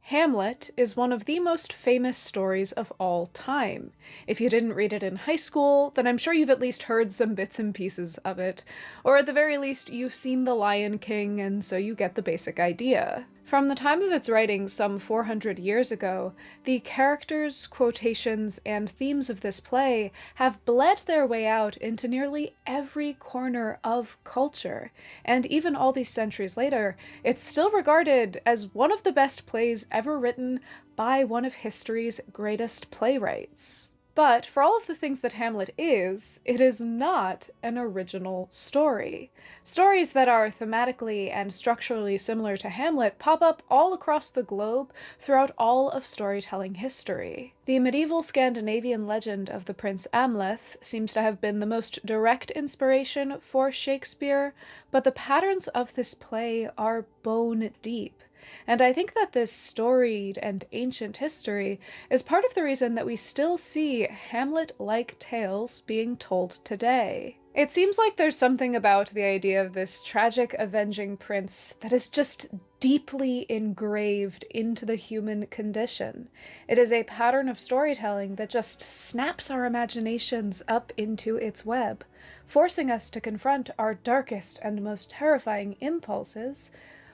Hamlet is one of the most famous stories of all time. If you didn't read it in high school, then I'm sure you've at least heard some bits and pieces of it, or at the very least you've seen The Lion King and so you get the basic idea. From the time of its writing some 400 years ago, the characters, quotations, and themes of this play have bled their way out into nearly every corner of culture, and even all these centuries later, it's still regarded as one of the best plays ever written by one of history's greatest playwrights. But for all of the things that Hamlet is, it is not an original story. Stories that are thematically and structurally similar to Hamlet pop up all across the globe throughout all of storytelling history. The medieval Scandinavian legend of the Prince Amleth seems to have been the most direct inspiration for Shakespeare, but the patterns of this play are bone deep. And I think that this storied and ancient history is part of the reason that we still see Hamlet-like tales being told today. It seems like there's something about the idea of this tragic avenging prince that is just deeply engraved into the human condition. It is a pattern of storytelling that just snaps our imaginations up into its web, forcing us to confront our darkest and most terrifying impulses,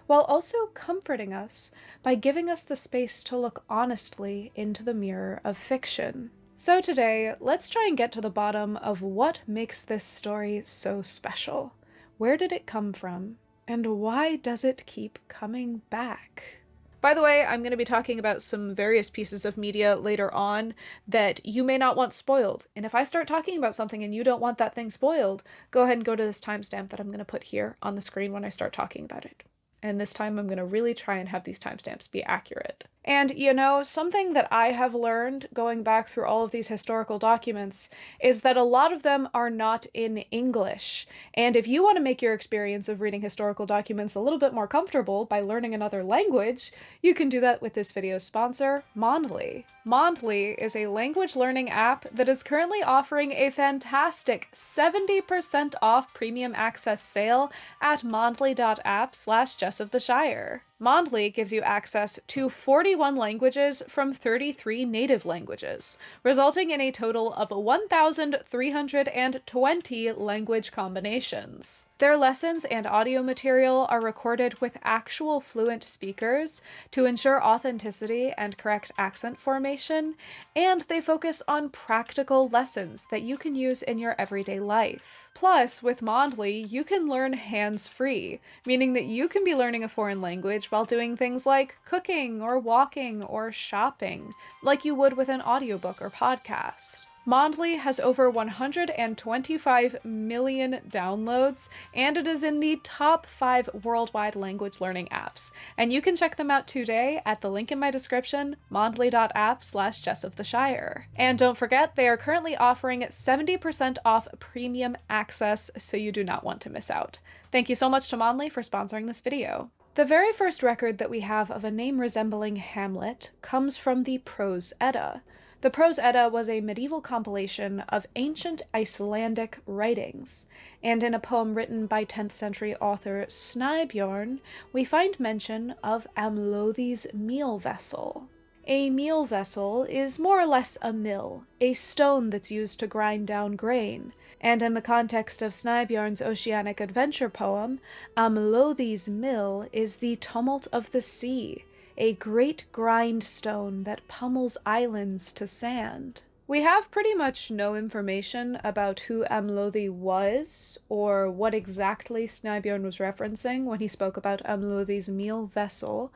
while also comforting us by giving us the space to look honestly into the mirror of fiction. So today, let's try and get to the bottom of what makes this story so special. Where did it come from? And why does it keep coming back? By the way, I'm going to be talking about some various pieces of media later on that you may not want spoiled. And if I start talking about something and you don't want that thing spoiled, go ahead and go to this timestamp that I'm going to put here on the screen when I start talking about it. And this time I'm going to really try and have these timestamps be accurate. And, you know, something that I have learned going back through all of these historical documents is that a lot of them are not in English. And if you want to make your experience of reading historical documents a little bit more comfortable by learning another language, you can do that with this video's sponsor, Mondly. Mondly is a language learning app that is currently offering a fantastic 70% off premium access sale at mondly.app/JessofTheShire. Mondly gives you access to 41 languages from 33 native languages, resulting in a total of 1,320 language combinations. Their lessons and audio material are recorded with actual fluent speakers to ensure authenticity and correct accent formation, and they focus on practical lessons that you can use in your everyday life. Plus, with Mondly, you can learn hands-free, meaning that you can be learning a foreign language while doing things like cooking or walking or shopping, like you would with an audiobook or podcast. Mondly has over 125 million downloads, and it is in the top 5 worldwide language learning apps. And you can check them out today at the link in my description, mondly.app/JessofTheShire. And don't forget, they are currently offering 70% off premium access, so you do not want to miss out. Thank you so much to Mondly for sponsoring this video. The very first record that we have of a name resembling Hamlet comes from the Prose Edda. The Prose Edda was a medieval compilation of ancient Icelandic writings, and in a poem written by 10th century author Snæbjörn, we find mention of Amlothi's meal vessel. A meal vessel is more or less a mill, a stone that's used to grind down grain, and in the context of Snæbjörn's oceanic adventure poem, Amlothi's mill is the tumult of the sea, a great grindstone that pummels islands to sand. We have pretty much no information about who Amlothi was, or what exactly Snæbjörn was referencing when he spoke about Amlothi's meal vessel,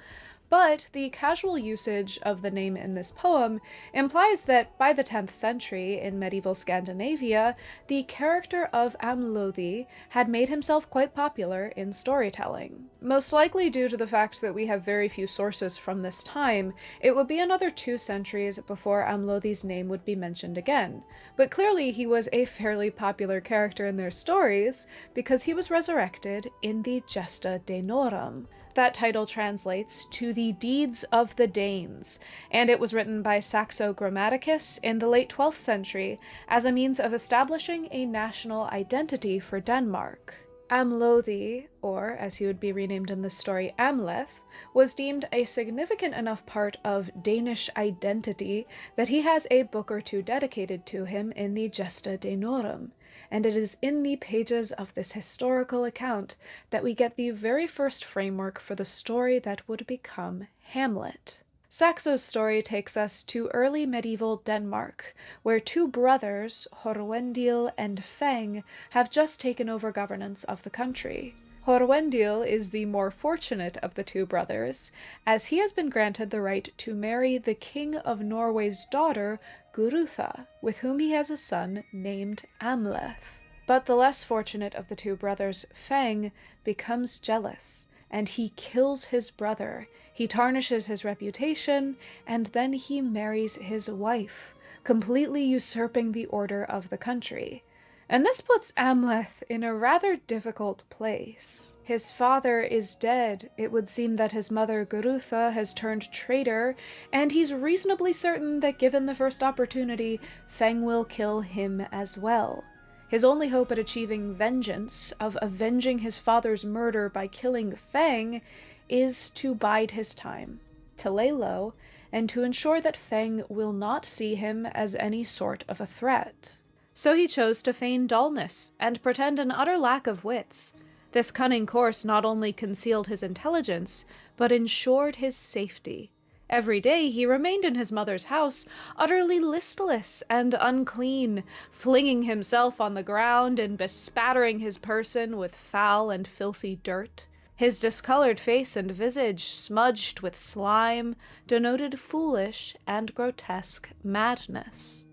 but the casual usage of the name in this poem implies that by the 10th century in medieval Scandinavia, the character of Amlothi had made himself quite popular in storytelling. Most likely due to the fact that we have very few sources from this time, it would be another 2 centuries before Amlothi's name would be mentioned again. But clearly he was a fairly popular character in their stories because he was resurrected in the Gesta Danorum. That title translates to the Deeds of the Danes, and it was written by Saxo Grammaticus in the late 12th century as a means of establishing a national identity for Denmark. Amlothi, or as he would be renamed in the story, Amleth, was deemed a significant enough part of Danish identity that he has a book or two dedicated to him in the Gesta Danorum, and it is in the pages of this historical account that we get the very first framework for the story that would become Hamlet. Saxo's story takes us to early medieval Denmark, where two brothers, Horwendil and Feng, have just taken over governance of the country. Horwendil is the more fortunate of the two brothers, as he has been granted the right to marry the King of Norway's daughter, Gurutha, with whom he has a son named Amleth. But the less fortunate of the two brothers, Feng, becomes jealous, and he kills his brother. He tarnishes his reputation, and then he marries his wife, completely usurping the order of the country. And this puts Amleth in a rather difficult place. His father is dead. It would seem that his mother Gurutha has turned traitor, and he's reasonably certain that given the first opportunity, Feng will kill him as well. His only hope at achieving vengeance, of avenging his father's murder by killing Feng, is to bide his time, to lay low, and to ensure that Feng will not see him as any sort of a threat. So he chose to feign dullness and pretend an utter lack of wits. This cunning course not only concealed his intelligence, but ensured his safety. Every day he remained in his mother's house, utterly listless and unclean, flinging himself on the ground and bespattering his person with foul and filthy dirt. His discolored face and visage, smudged with slime, denoted foolish and grotesque madness.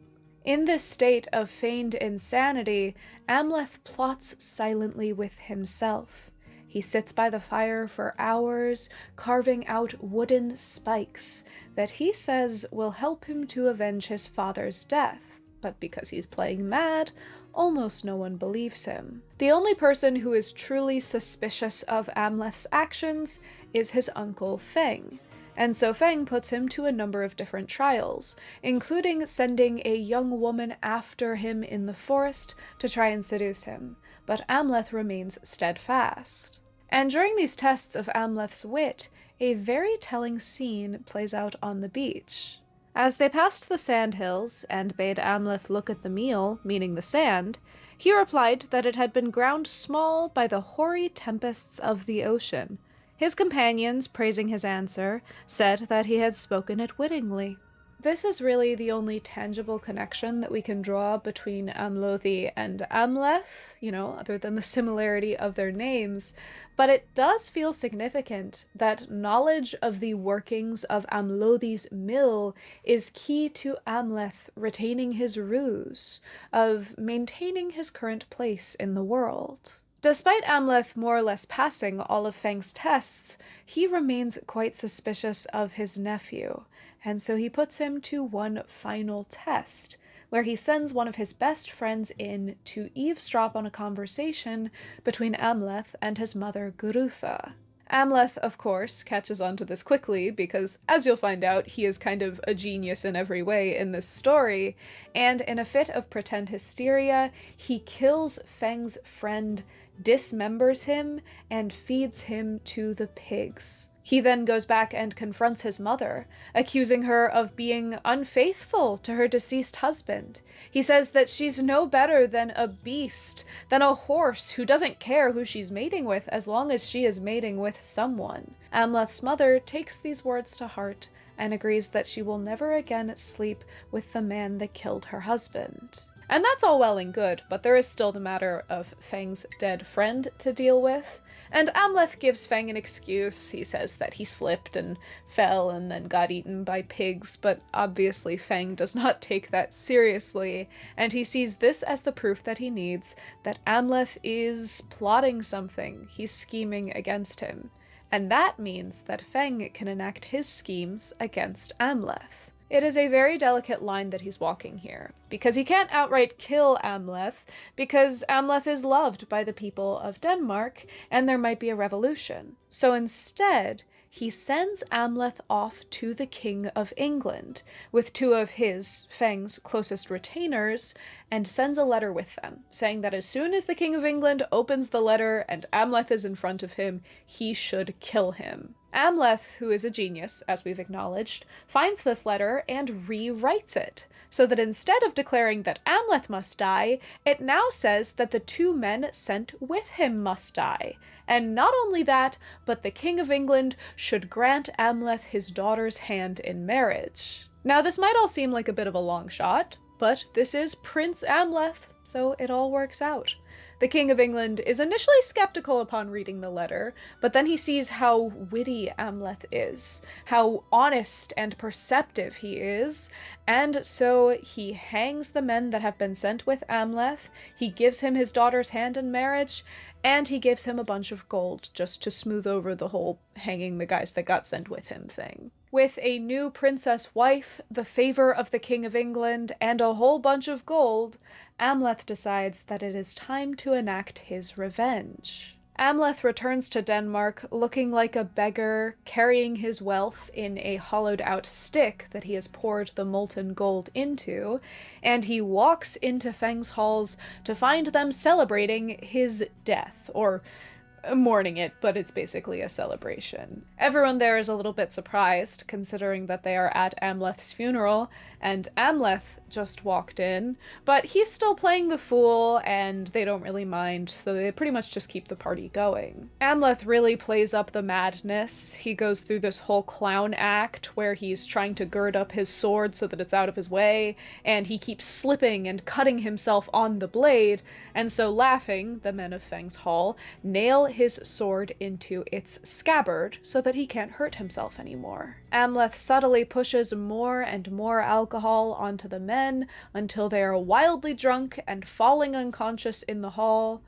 In this state of feigned insanity, Amleth plots silently with himself. He sits by the fire for hours, carving out wooden spikes that he says will help him to avenge his father's death, but because he's playing mad, almost no one believes him. The only person who is truly suspicious of Amleth's actions is his uncle Feng, and so Feng puts him to a number of different trials, including sending a young woman after him in the forest to try and seduce him, but Amleth remains steadfast. And during these tests of Amleth's wit, a very telling scene plays out on the beach. As they passed the sandhills and bade Amleth look at the meal, meaning the sand, he replied that it had been ground small by the hoary tempests of the ocean. His companions, praising his answer, said that he had spoken it wittingly. This is really the only tangible connection that we can draw between Amlothi and Amleth, other than the similarity of their names, but it does feel significant that knowledge of the workings of Amlothi's mill is key to Amleth retaining his ruse of maintaining his current place in the world. Despite Amleth more or less passing all of Feng's tests, he remains quite suspicious of his nephew, and so he puts him to one final test, where he sends one of his best friends in to eavesdrop on a conversation between Amleth and his mother Gurutha. Amleth, of course, catches on to this quickly because, as you'll find out, he is kind of a genius in every way in this story, and in a fit of pretend hysteria, he kills Feng's friend, dismembers him, and feeds him to the pigs. He then goes back and confronts his mother, accusing her of being unfaithful to her deceased husband. He says that she's no better than a beast, than a horse who doesn't care who she's mating with as long as she is mating with someone. Amleth's mother takes these words to heart and agrees that she will never again sleep with the man that killed her husband. And that's all well and good, but there is still the matter of Feng's dead friend to deal with. And Amleth gives Feng an excuse. He says that he slipped and fell and then got eaten by pigs, but obviously Feng does not take that seriously, and he sees this as the proof that he needs that Amleth is plotting something. He's scheming against him. And that means that Feng can enact his schemes against Amleth. It is a very delicate line that he's walking here, because he can't outright kill Amleth, because Amleth is loved by the people of Denmark, and there might be a revolution. So instead, he sends Amleth off to the King of England with two of his, Feng's, closest retainers, and sends a letter with them, saying that as soon as the King of England opens the letter and Amleth is in front of him, he should kill him. Amleth, who is a genius, as we've acknowledged, finds this letter and rewrites it, so that instead of declaring that Amleth must die, it now says that the two men sent with him must die. And not only that, but the King of England should grant Amleth his daughter's hand in marriage. Now, this might all seem like a bit of a long shot, but this is Prince Amleth, so it all works out. The King of England is initially skeptical upon reading the letter, but then he sees how witty Amleth is, how honest and perceptive he is, and so he hangs the men that have been sent with Amleth, he gives him his daughter's hand in marriage, and he gives him a bunch of gold just to smooth over the whole hanging the guys that got sent with him thing. With a new princess wife, the favor of the King of England, and a whole bunch of gold, Amleth decides that it is time to enact his revenge. Amleth returns to Denmark looking like a beggar, carrying his wealth in a hollowed-out stick that he has poured the molten gold into, and he walks into Feng's halls to find them celebrating his death, or mourning it, but it's basically a celebration. Everyone there is a little bit surprised, considering that they are at Amleth's funeral, and Amleth just walked in, but he's still playing the fool, and they don't really mind, so they pretty much just keep the party going. Amleth really plays up the madness. He goes through this whole clown act where he's trying to gird up his sword so that it's out of his way, and he keeps slipping and cutting himself on the blade, and so laughing, the men of Feng's Hall nail his sword into its scabbard so that he can't hurt himself anymore. Amleth subtly pushes more and more alcohol onto the men until they are wildly drunk and falling unconscious in the hall,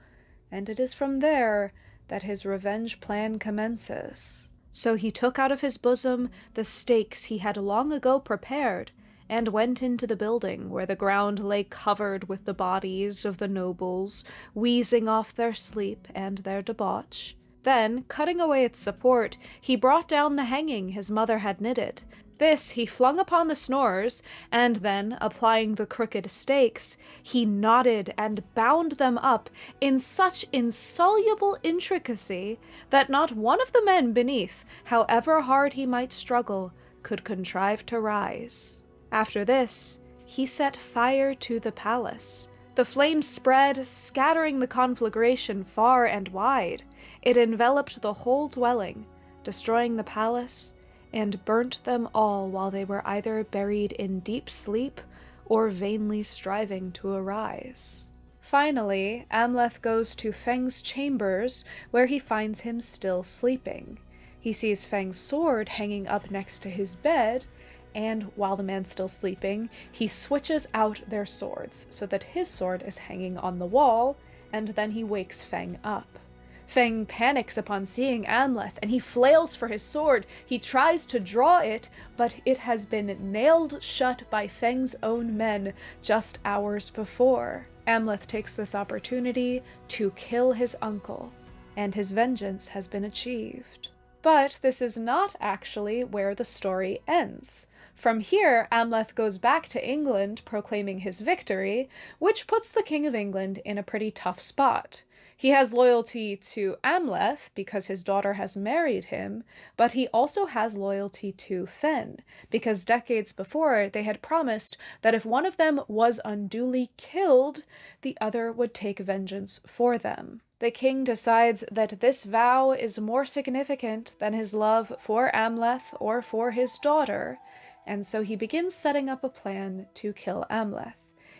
and it is from there that his revenge plan commences. So he took out of his bosom the stakes he had long ago prepared, and went into the building where the ground lay covered with the bodies of the nobles, wheezing off their sleep and their debauch. Then, cutting away its support, he brought down the hanging his mother had knitted. This he flung upon the snorers, and then, applying the crooked stakes, he knotted and bound them up in such insoluble intricacy that not one of the men beneath, however hard he might struggle, could contrive to rise. After this, he set fire to the palace. The flames spread, scattering the conflagration far and wide. It enveloped the whole dwelling, destroying the palace, and burnt them all while they were either buried in deep sleep or vainly striving to arise. Finally, Amleth goes to Feng's chambers, where he finds him still sleeping. He sees Feng's sword hanging up next to his bed, and while the man's still sleeping, he switches out their swords so that his sword is hanging on the wall, and then he wakes Feng up. Feng panics upon seeing Amleth, and he flails for his sword. He tries to draw it, but it has been nailed shut by Feng's own men just hours before. Amleth takes this opportunity to kill his uncle, and his vengeance has been achieved. But this is not actually where the story ends. From here, Amleth goes back to England proclaiming his victory, which puts the King of England in a pretty tough spot. He has loyalty to Amleth because his daughter has married him, but he also has loyalty to Fen, because decades before they had promised that if one of them was unduly killed, the other would take vengeance for them. The king decides that this vow is more significant than his love for Amleth or for his daughter, and so he begins setting up a plan to kill Amleth.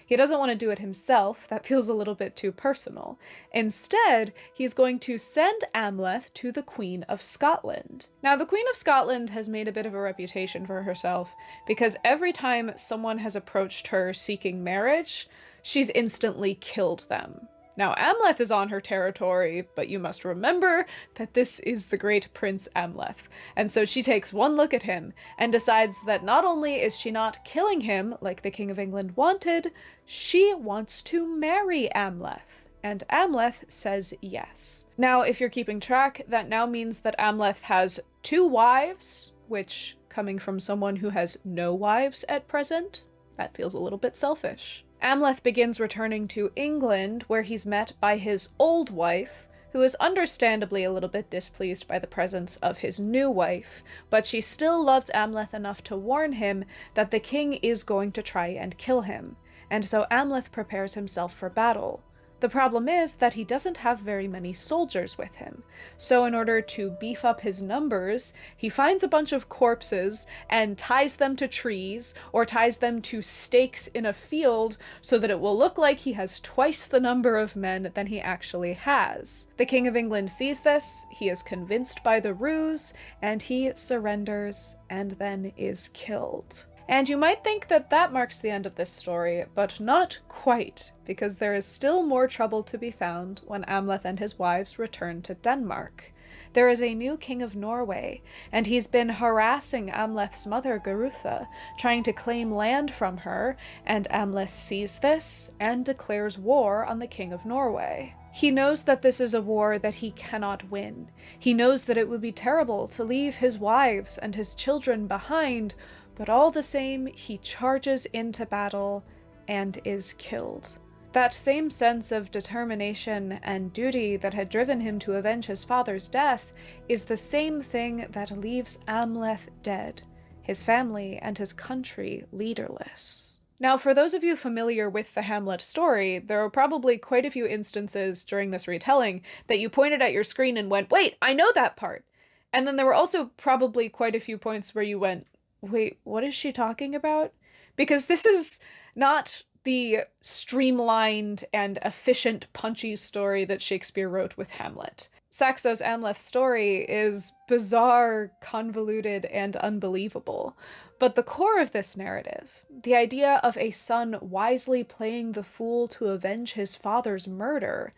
He doesn't want to do it himself, that feels a little bit too personal. Instead, he's going to send Amleth to the Queen of Scotland. Now, the Queen of Scotland has made a bit of a reputation for herself, because every time someone has approached her seeking marriage, she's instantly killed them. Now, Amleth is on her territory, but you must remember that this is the great Prince Amleth. And so she takes one look at him and decides that not only is she not killing him like the King of England wanted, she wants to marry Amleth. And Amleth says yes. Now, if you're keeping track, that now means that Amleth has 2 wives, which, coming from someone who has no wives at present, that feels a little bit selfish. Amleth begins returning to England, where he's met by his old wife, who is understandably a little bit displeased by the presence of his new wife, but she still loves Amleth enough to warn him that the king is going to try and kill him, and so Amleth prepares himself for battle. The problem is that he doesn't have very many soldiers with him, so in order to beef up his numbers, he finds a bunch of corpses and ties them to trees, or ties them to stakes in a field so that it will look like he has twice the number of men than he actually has. The King of England sees this, he is convinced by the ruse, and he surrenders and then is killed. And you might think that that marks the end of this story, but not quite, because there is still more trouble to be found when Amleth and his wives return to Denmark. There is a new king of Norway, and he's been harassing Amleth's mother, Garutha, trying to claim land from her, and Amleth sees this and declares war on the king of Norway. He knows that this is a war that he cannot win. He knows that it would be terrible to leave his wives and his children behind, but all the same, he charges into battle and is killed. That same sense of determination and duty that had driven him to avenge his father's death is the same thing that leaves Amleth dead, his family and his country leaderless. Now, for those of you familiar with the Hamlet story, there are probably quite a few instances during this retelling that you pointed at your screen and went, "Wait, I know that part!" And then there were also probably quite a few points where you went, "Wait, what is she talking about?" Because this is not the streamlined and efficient, punchy story that Shakespeare wrote with Hamlet. Saxo's Amleth story is bizarre, convoluted, and unbelievable. But the core of this narrative, the idea of a son wisely playing the fool to avenge his father's murder,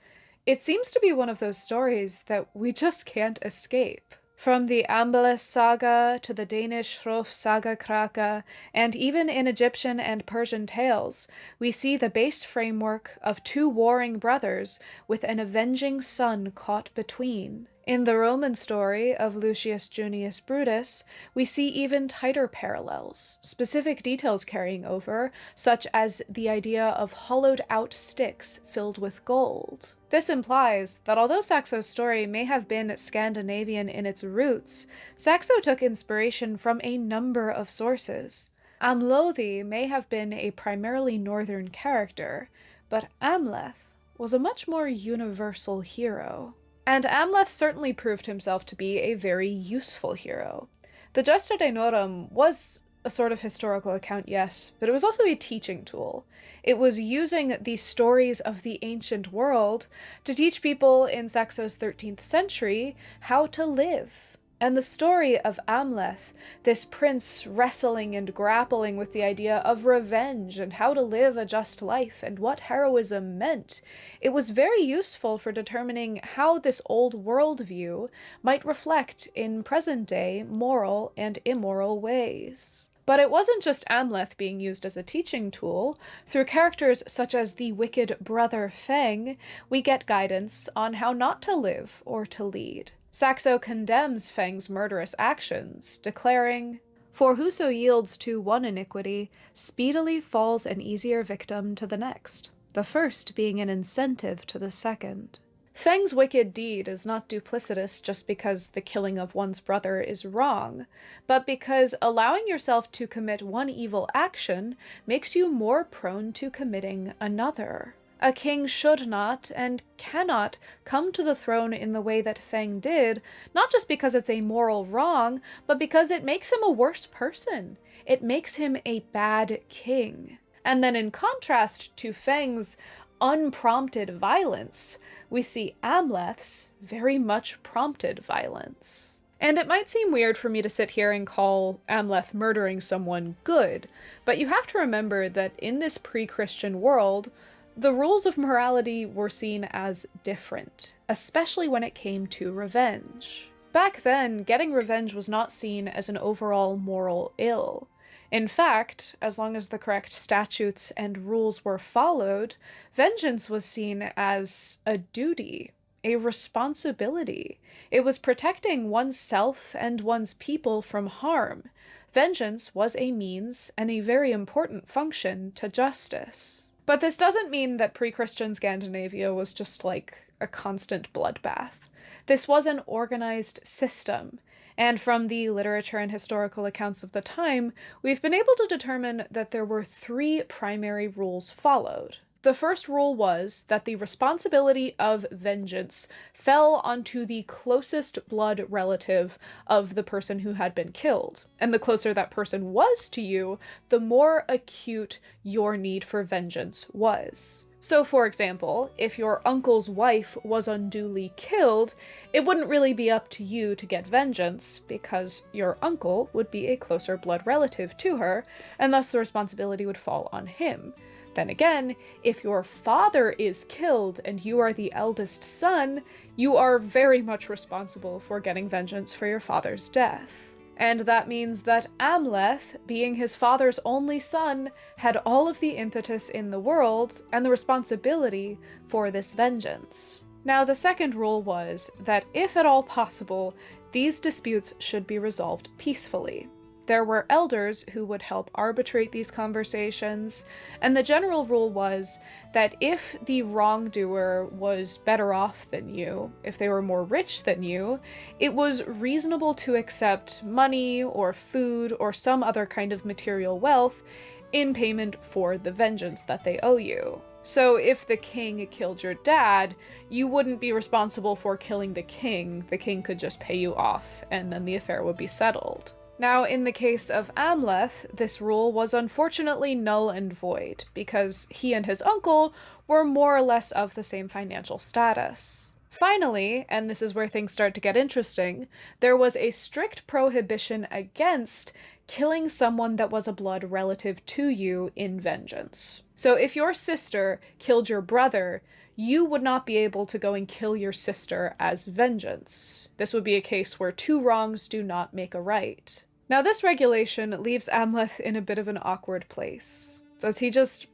it seems to be one of those stories that we just can't escape. From the Ambiguity saga to the Danish Hrolf saga Kraka, and even in Egyptian and Persian tales, we see the base framework of 2 warring brothers with an avenging son caught between. In the Roman story of Lucius Junius Brutus, we see even tighter parallels, specific details carrying over, such as the idea of hollowed-out sticks filled with gold. This implies that although Saxo's story may have been Scandinavian in its roots, Saxo took inspiration from a number of sources. Amleth may have been a primarily northern character, but Amleth was a much more universal hero. And Amleth certainly proved himself to be a very useful hero. The Gesta Daenorum was a sort of historical account, yes, but it was also a teaching tool. It was using the stories of the ancient world to teach people in Saxo's 13th century how to live. And the story of Amleth, this prince wrestling and grappling with the idea of revenge and how to live a just life and what heroism meant, it was very useful for determining how this old worldview might reflect in present-day moral and immoral ways. But it wasn't just Amleth being used as a teaching tool. Through characters such as the wicked brother Feng, we get guidance on how not to live or to lead. Saxo condemns Feng's murderous actions, declaring, "For whoso yields to one iniquity speedily falls an easier victim to the next, the first being an incentive to the second." Feng's wicked deed is not duplicitous just because the killing of one's brother is wrong, but because allowing yourself to commit one evil action makes you more prone to committing another. A king should not and cannot come to the throne in the way that Feng did, not just because it's a moral wrong, but because it makes him a worse person. It makes him a bad king. And then in contrast to Feng's unprompted violence, we see Amleth's very much prompted violence. And it might seem weird for me to sit here and call Amleth murdering someone good, but you have to remember that in this pre-Christian world, the rules of morality were seen as different, especially when it came to revenge. Back then, getting revenge was not seen as an overall moral ill. In fact, as long as the correct statutes and rules were followed, vengeance was seen as a duty, a responsibility. It was protecting oneself and one's people from harm. Vengeance was a means and a very important function to justice. But this doesn't mean that pre-Christian Scandinavia was just like a constant bloodbath. This was an organized system, and from the literature and historical accounts of the time, we've been able to determine that there were 3 primary rules followed. The first rule was that the responsibility of vengeance fell onto the closest blood relative of the person who had been killed. And the closer that person was to you, the more acute your need for vengeance was. So, for example, if your uncle's wife was unduly killed, it wouldn't really be up to you to get vengeance, because your uncle would be a closer blood relative to her, and thus the responsibility would fall on him. Then again, if your father is killed and you are the eldest son, you are very much responsible for getting vengeance for your father's death. And that means that Amleth, being his father's only son, had all of the impetus in the world and the responsibility for this vengeance. Now, the second rule was that if at all possible, these disputes should be resolved peacefully. There were elders who would help arbitrate these conversations, and the general rule was that if the wrongdoer was better off than you, if they were more rich than you, it was reasonable to accept money or food or some other kind of material wealth in payment for the vengeance that they owe you. So if the king killed your dad, you wouldn't be responsible for killing the king. The king could just pay you off, and then the affair would be settled. Now, in the case of Amleth, this rule was unfortunately null and void, because he and his uncle were more or less of the same financial status. Finally, and this is where things start to get interesting, there was a strict prohibition against killing someone that was a blood relative to you in vengeance. So if your sister killed your brother, you would not be able to go and kill your sister as vengeance. This would be a case where 2 wrongs do not make a right. Now, this regulation leaves Amleth in a bit of an awkward place. Does he just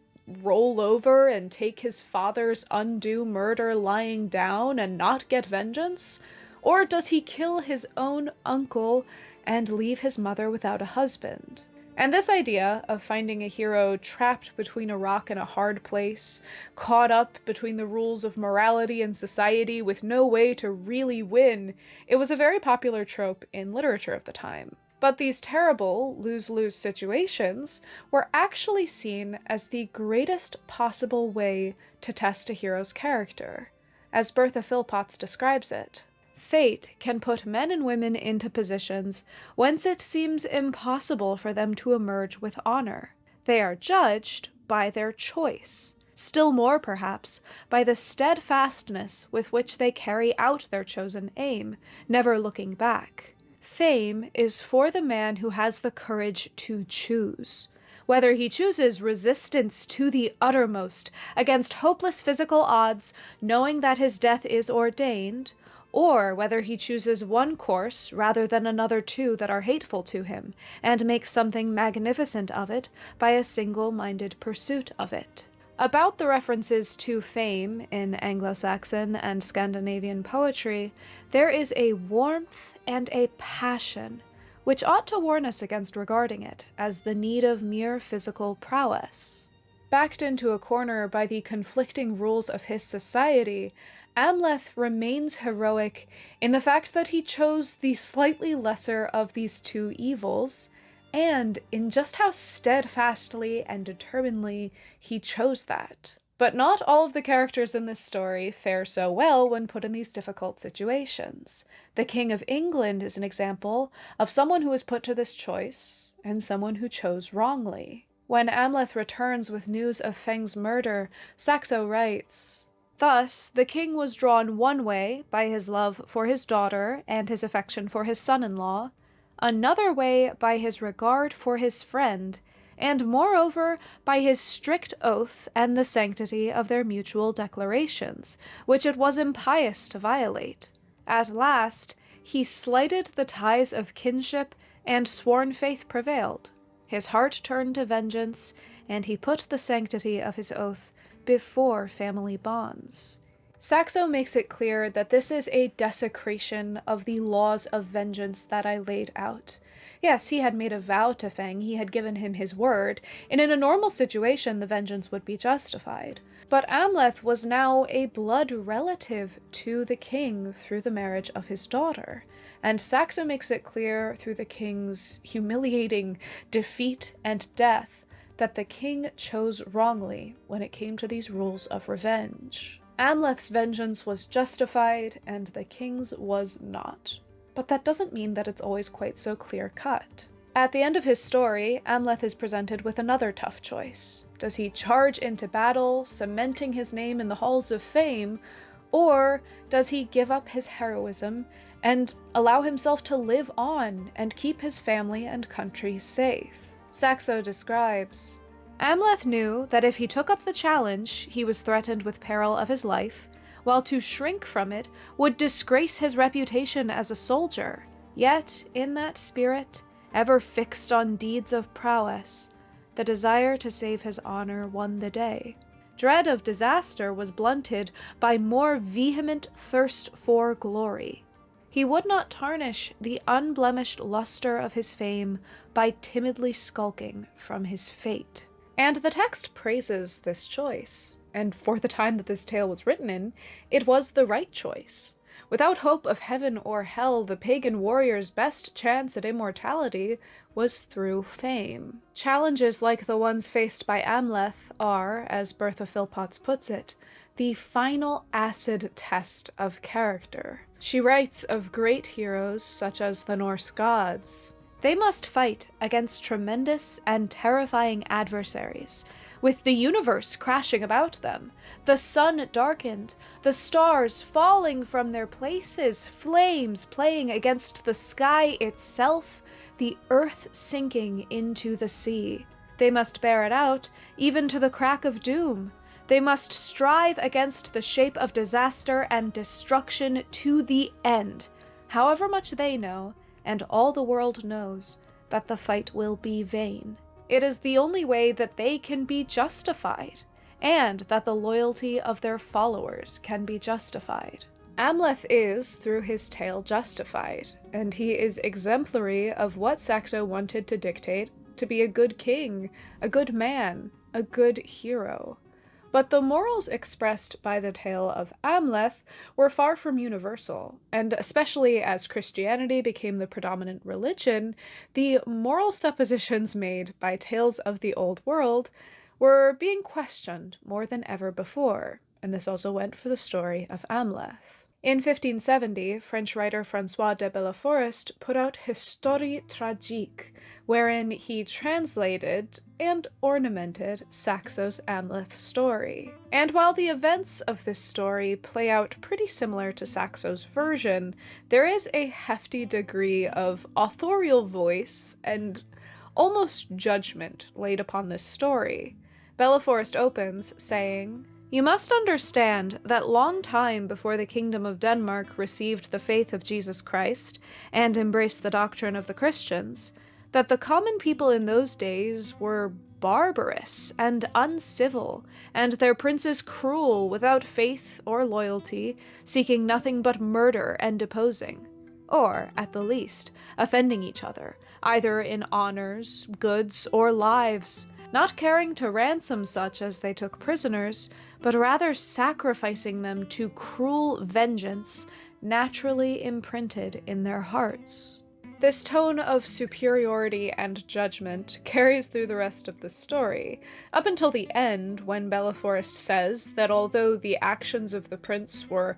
roll over and take his father's undue murder lying down and not get vengeance? Or does he kill his own uncle and leave his mother without a husband? And this idea of finding a hero trapped between a rock and a hard place, caught up between the rules of morality and society with no way to really win, it was a very popular trope in literature of the time. But these terrible lose-lose situations were actually seen as the greatest possible way to test a hero's character, as Bertha Philpotts describes it. Fate can put men and women into positions whence it seems impossible for them to emerge with honor. They are judged by their choice, still more perhaps by the steadfastness with which they carry out their chosen aim, never looking back. Fame is for the man who has the courage to choose. Whether he chooses resistance to the uttermost against hopeless physical odds, knowing that his death is ordained, or whether he chooses one course rather than another 2 that are hateful to him, and makes something magnificent of it by a single-minded pursuit of it. About the references to fame in Anglo-Saxon and Scandinavian poetry, there is a warmth and a passion which ought to warn us against regarding it as the need of mere physical prowess. Backed into a corner by the conflicting rules of his society, Amleth remains heroic in the fact that he chose the slightly lesser of these 2 evils, and in just how steadfastly and determinedly he chose that. But not all of the characters in this story fare so well when put in these difficult situations. The King of England is an example of someone who was put to this choice, and someone who chose wrongly. When Amleth returns with news of Feng's murder, Saxo writes, "Thus, the king was drawn one way by his love for his daughter and his affection for his son-in-law, another way by his regard for his friend, and moreover by his strict oath and the sanctity of their mutual declarations, which it was impious to violate. At last he slighted the ties of kinship, and sworn faith prevailed. His heart turned to vengeance, and he put the sanctity of his oath before family bonds." Saxo makes it clear that this is a desecration of the laws of vengeance that I laid out. Yes, he had made a vow to Feng, he had given him his word, and in a normal situation the vengeance would be justified. But Amleth was now a blood relative to the king through the marriage of his daughter, and Saxo makes it clear through the king's humiliating defeat and death that the king chose wrongly when it came to these rules of revenge. Amleth's vengeance was justified, and the king's was not. But that doesn't mean that it's always quite so clear-cut. At the end of his story, Amleth is presented with another tough choice. Does he charge into battle, cementing his name in the halls of fame, or does he give up his heroism and allow himself to live on and keep his family and country safe? Saxo describes, Amleth knew that if he took up the challenge, he was threatened with peril of his life, while to shrink from it would disgrace his reputation as a soldier. Yet, in that spirit, ever fixed on deeds of prowess, the desire to save his honor won the day. Dread of disaster was blunted by more vehement thirst for glory. He would not tarnish the unblemished luster of his fame by timidly skulking from his fate. And the text praises this choice, and for the time that this tale was written in, it was the right choice. Without hope of heaven or hell, the pagan warrior's best chance at immortality was through fame. Challenges like the ones faced by Amleth are, as Bertha Philpotts puts it, the final acid test of character. She writes of great heroes such as the Norse gods. They must fight against tremendous and terrifying adversaries, with the universe crashing about them, the sun darkened, the stars falling from their places, flames playing against the sky itself, the earth sinking into the sea. They must bear it out, even to the crack of doom. They must strive against the shape of disaster and destruction to the end, however much they know, and all the world knows, that the fight will be vain. It is the only way that they can be justified, and that the loyalty of their followers can be justified. Amleth is, through his tale, justified, and he is exemplary of what Saxo wanted to dictate to be a good king, a good man, a good hero. But the morals expressed by the tale of Amleth were far from universal, and especially as Christianity became the predominant religion, the moral suppositions made by tales of the old world were being questioned more than ever before, and this also went for the story of Amleth. In 1570, French writer Francois de Belleforest put out Histoire tragique, wherein he translated and ornamented Saxo's Amleth story. And while the events of this story play out pretty similar to Saxo's version, there is a hefty degree of authorial voice and almost judgment laid upon this story. Belleforest opens saying, "You must understand that long time before the kingdom of Denmark received the faith of Jesus Christ and embraced the doctrine of the Christians, that the common people in those days were barbarous and uncivil, and their princes cruel, without faith or loyalty, seeking nothing but murder and deposing, or, at the least, offending each other, either in honors, goods, or lives, not caring to ransom such as they took prisoners, but rather sacrificing them to cruel vengeance naturally imprinted in their hearts." This tone of superiority and judgment carries through the rest of the story, up until the end when Belleforest says that although the actions of the prince were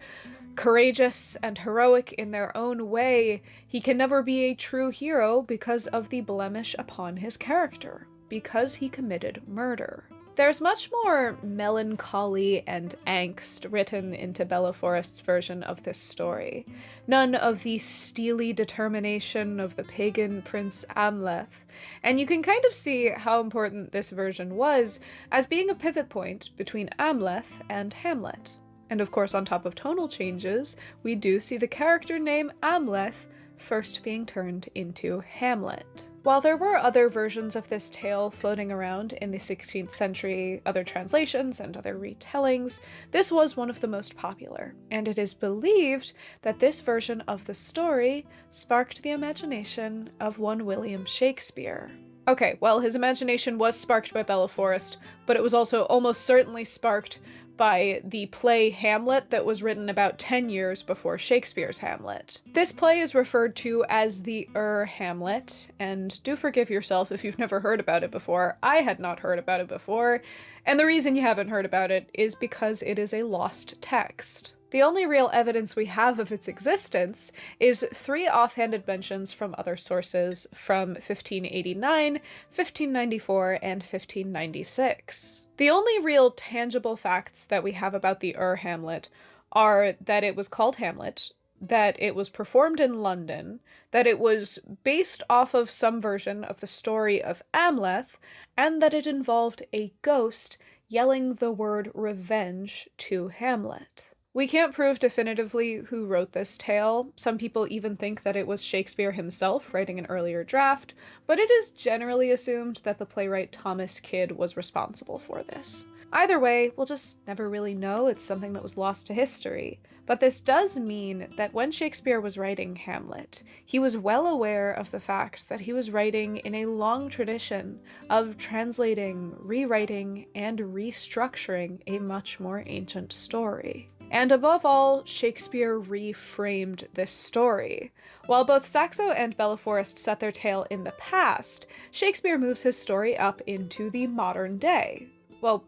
courageous and heroic in their own way, he can never be a true hero because of the blemish upon his character, because he committed murder. There's much more melancholy and angst written into Belleforest's version of this story. None of the steely determination of the pagan prince Amleth, and you can kind of see how important this version was as being a pivot point between Amleth and Hamlet. And of course, on top of tonal changes, we do see the character name Amleth first being turned into Hamlet. While there were other versions of this tale floating around in the 16th century, other translations and other retellings, this was one of the most popular, and it is believed that this version of the story sparked the imagination of one William Shakespeare. Okay, well, his imagination was sparked by Belleforest, but it was also almost certainly sparked by the play Hamlet that was written about 10 years before Shakespeare's Hamlet. This play is referred to as the Hamlet, and do forgive yourself if you've never heard about it before. I had not heard about it before, and the reason you haven't heard about it is because it is a lost text. The only real evidence we have of its existence is 3 offhanded mentions from other sources from 1589, 1594, and 1596. The only real tangible facts that we have about the Hamlet are that it was called Hamlet, that it was performed in London, that it was based off of some version of the story of Amleth, and that it involved a ghost yelling the word revenge to Hamlet. We can't prove definitively who wrote this tale. Some people even think that it was Shakespeare himself writing an earlier draft, but it is generally assumed that the playwright Thomas Kyd was responsible for this. Either way, we'll just never really know. It's something that was lost to history. But this does mean that when Shakespeare was writing Hamlet, he was well aware of the fact that he was writing in a long tradition of translating, rewriting, and restructuring a much more ancient story. And above all, Shakespeare reframed this story. While both Saxo and Belleforest set their tale in the past, Shakespeare moves his story up into the modern day. Well,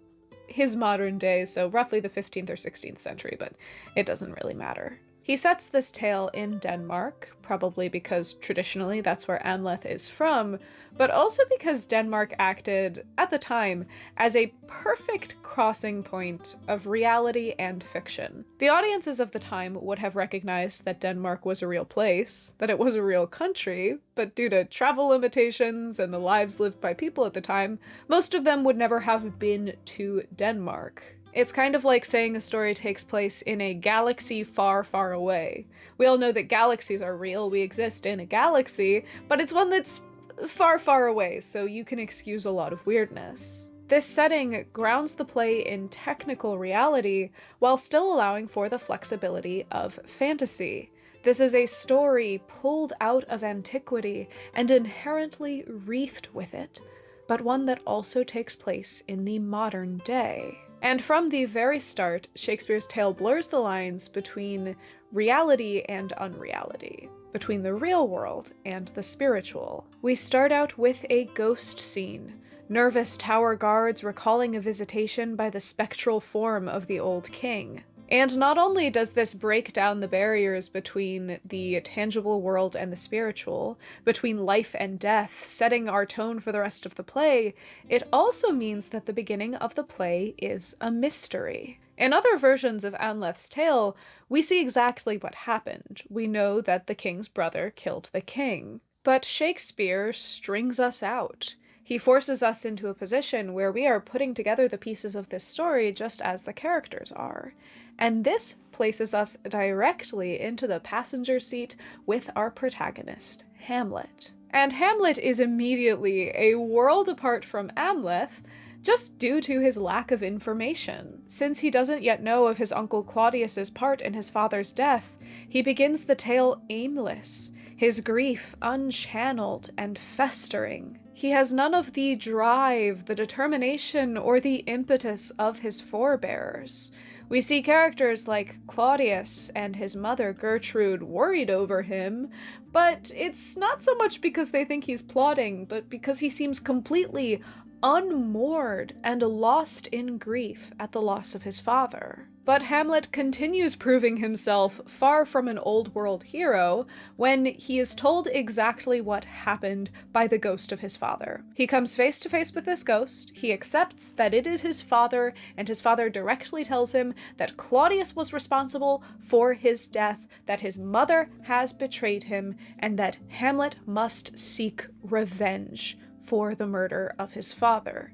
his modern day, so roughly the 15th or 16th century, but it doesn't really matter. He sets this tale in Denmark, probably because traditionally that's where Amleth is from, but also because Denmark acted, at the time, as a perfect crossing point of reality and fiction. The audiences of the time would have recognized that Denmark was a real place, that it was a real country, but due to travel limitations and the lives lived by people at the time, most of them would never have been to Denmark. It's kind of like saying a story takes place in a galaxy far, far away. We all know that galaxies are real, we exist in a galaxy, but it's one that's far, far away, so you can excuse a lot of weirdness. This setting grounds the play in technical reality while still allowing for the flexibility of fantasy. This is a story pulled out of antiquity and inherently wreathed with it, but one that also takes place in the modern day. And from the very start, Shakespeare's tale blurs the lines between reality and unreality, between the real world and the spiritual. We start out with a ghost scene, nervous tower guards recalling a visitation by the spectral form of the old king. And not only does this break down the barriers between the tangible world and the spiritual, between life and death, setting our tone for the rest of the play, it also means that the beginning of the play is a mystery. In other versions of Amleth's tale, we see exactly what happened. We know that the king's brother killed the king. But Shakespeare strings us out. He forces us into a position where we are putting together the pieces of this story just as the characters are. And this places us directly into the passenger seat with our protagonist, Hamlet. And Hamlet is immediately a world apart from Amleth, just due to his lack of information. Since he doesn't yet know of his uncle Claudius's part in his father's death, he begins the tale aimless, his grief unchanneled and festering. He has none of the drive, the determination, or the impetus of his forebears. We see characters like Claudius and his mother Gertrude worried over him, but it's not so much because they think he's plotting, but because he seems completely unmoored and lost in grief at the loss of his father. But Hamlet continues proving himself far from an old world hero when he is told exactly what happened by the ghost of his father. He comes face to face with this ghost, he accepts that it is his father, and his father directly tells him that Claudius was responsible for his death, that his mother has betrayed him, and that Hamlet must seek revenge for the murder of his father.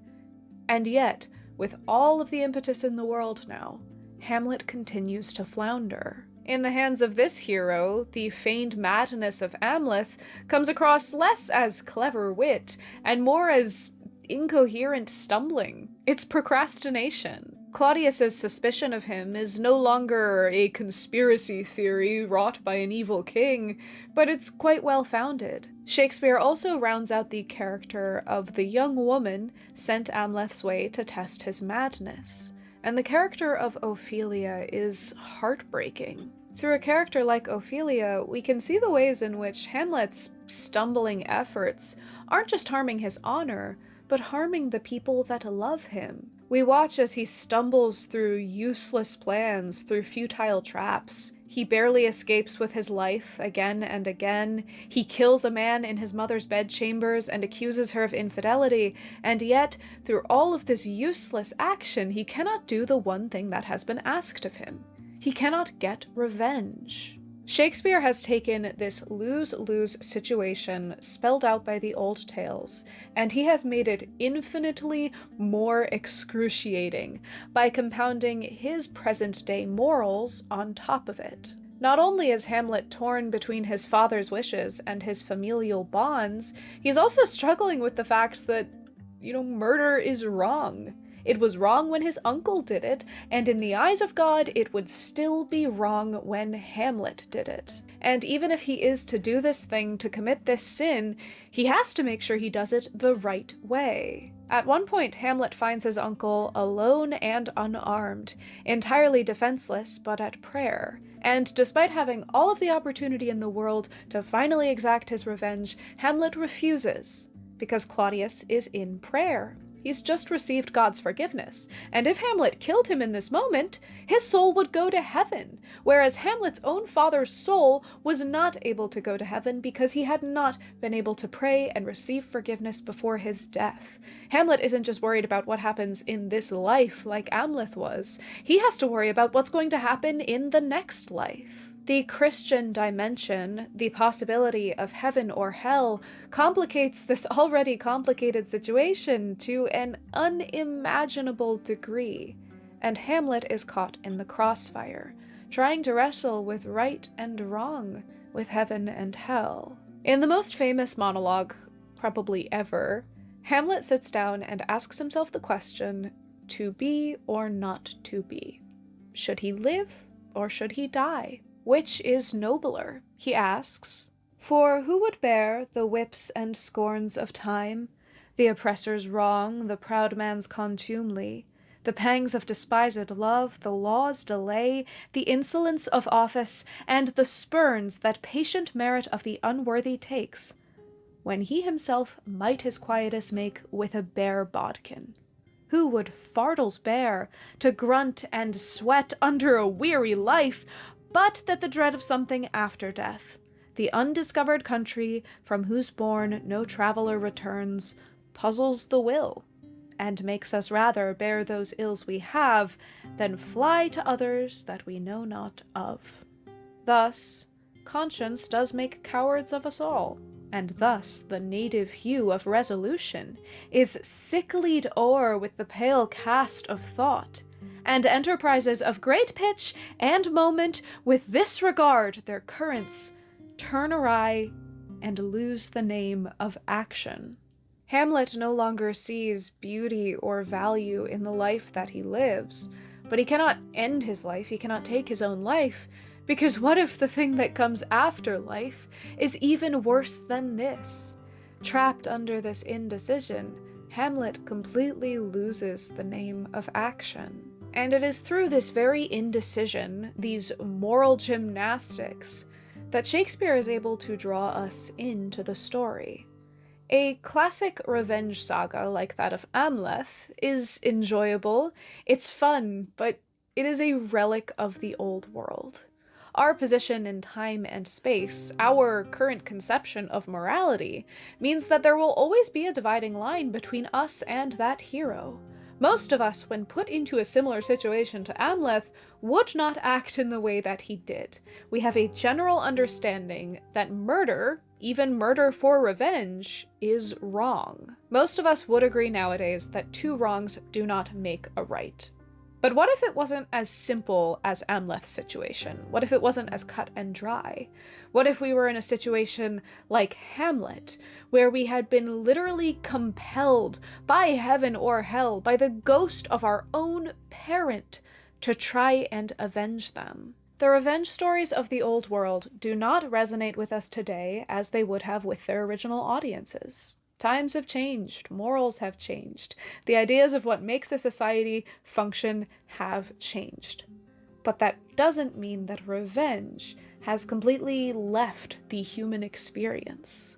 And yet, with all of the impetus in the world now, Hamlet continues to flounder. In the hands of this hero, the feigned madness of Amleth comes across less as clever wit and more as incoherent stumbling. It's procrastination. Claudius's suspicion of him is no longer a conspiracy theory wrought by an evil king, but it's quite well founded. Shakespeare also rounds out the character of the young woman sent Amleth's way to test his madness, and the character of Ophelia is heartbreaking. Through a character like Ophelia, we can see the ways in which Hamlet's stumbling efforts aren't just harming his honor, but harming the people that love him. We watch as he stumbles through useless plans, through futile traps. He barely escapes with his life again and again. He kills a man in his mother's bedchambers and accuses her of infidelity, and yet, through all of this useless action, he cannot do the one thing that has been asked of him. He cannot get revenge. Shakespeare has taken this lose-lose situation spelled out by the old tales, and he has made it infinitely more excruciating by compounding his present-day morals on top of it. Not only is Hamlet torn between his father's wishes and his familial bonds, he's also struggling with the fact that, murder is wrong. It was wrong when his uncle did it, and in the eyes of God, it would still be wrong when Hamlet did it. And even if he is to do this thing, to commit this sin, he has to make sure he does it the right way. At one point, Hamlet finds his uncle alone and unarmed, entirely defenseless but at prayer. And despite having all of the opportunity in the world to finally exact his revenge, Hamlet refuses, because Claudius is in prayer. He's just received God's forgiveness, and if Hamlet killed him in this moment, his soul would go to heaven, whereas Hamlet's own father's soul was not able to go to heaven because he had not been able to pray and receive forgiveness before his death. Hamlet isn't just worried about what happens in this life like Amleth was. He has to worry about what's going to happen in the next life. The Christian dimension, the possibility of heaven or hell, complicates this already complicated situation to an unimaginable degree, and Hamlet is caught in the crossfire, trying to wrestle with right and wrong, with heaven and hell. In the most famous monologue, probably ever, Hamlet sits down and asks himself the question, to be or not to be? Should he live or should he die? Which is nobler, he asks. For who would bear the whips and scorns of time, the oppressor's wrong, the proud man's contumely, the pangs of despised love, the law's delay, the insolence of office, and the spurns that patient merit of the unworthy takes, when he himself might his quietus make with a bare bodkin? Who would fardels bear, to grunt and sweat under a weary life, but that the dread of something after death, the undiscovered country from whose bourne no traveller returns, puzzles the will, and makes us rather bear those ills we have than fly to others that we know not of. Thus, conscience does make cowards of us all, and thus the native hue of resolution is sicklied o'er with the pale cast of thought, and enterprises of great pitch and moment with this regard their currents turn awry and lose the name of action. Hamlet no longer sees beauty or value in the life that he lives, but he cannot end his life, he cannot take his own life, because what if the thing that comes after life is even worse than this? Trapped under this indecision, Hamlet completely loses the name of action. And it is through this very indecision, these moral gymnastics, that Shakespeare is able to draw us into the story. A classic revenge saga like that of Amleth is enjoyable, it's fun, but it is a relic of the old world. Our position in time and space, our current conception of morality, means that there will always be a dividing line between us and that hero. Most of us, when put into a similar situation to Amleth, would not act in the way that he did. We have a general understanding that murder, even murder for revenge, is wrong. Most of us would agree nowadays that two wrongs do not make a right. But what if it wasn't as simple as Amleth's situation? What if it wasn't as cut and dry? What if we were in a situation like Hamlet, where we had been literally compelled by heaven or hell, by the ghost of our own parent, to try and avenge them? The revenge stories of the old world do not resonate with us today as they would have with their original audiences. Times have changed, morals have changed, the ideas of what makes a society function have changed. But that doesn't mean that revenge has completely left the human experience.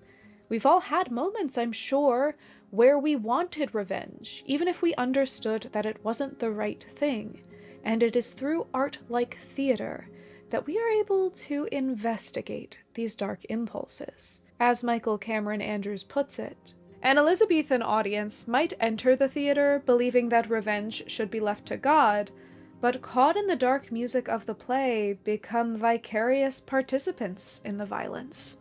We've all had moments, I'm sure, where we wanted revenge, even if we understood that it wasn't the right thing. And it is through art like theater that we are able to investigate these dark impulses. As Michael Cameron Andrews puts it, an Elizabethan audience might enter the theater believing that revenge should be left to God, but caught in the dark music of the play, become vicarious participants in the violence.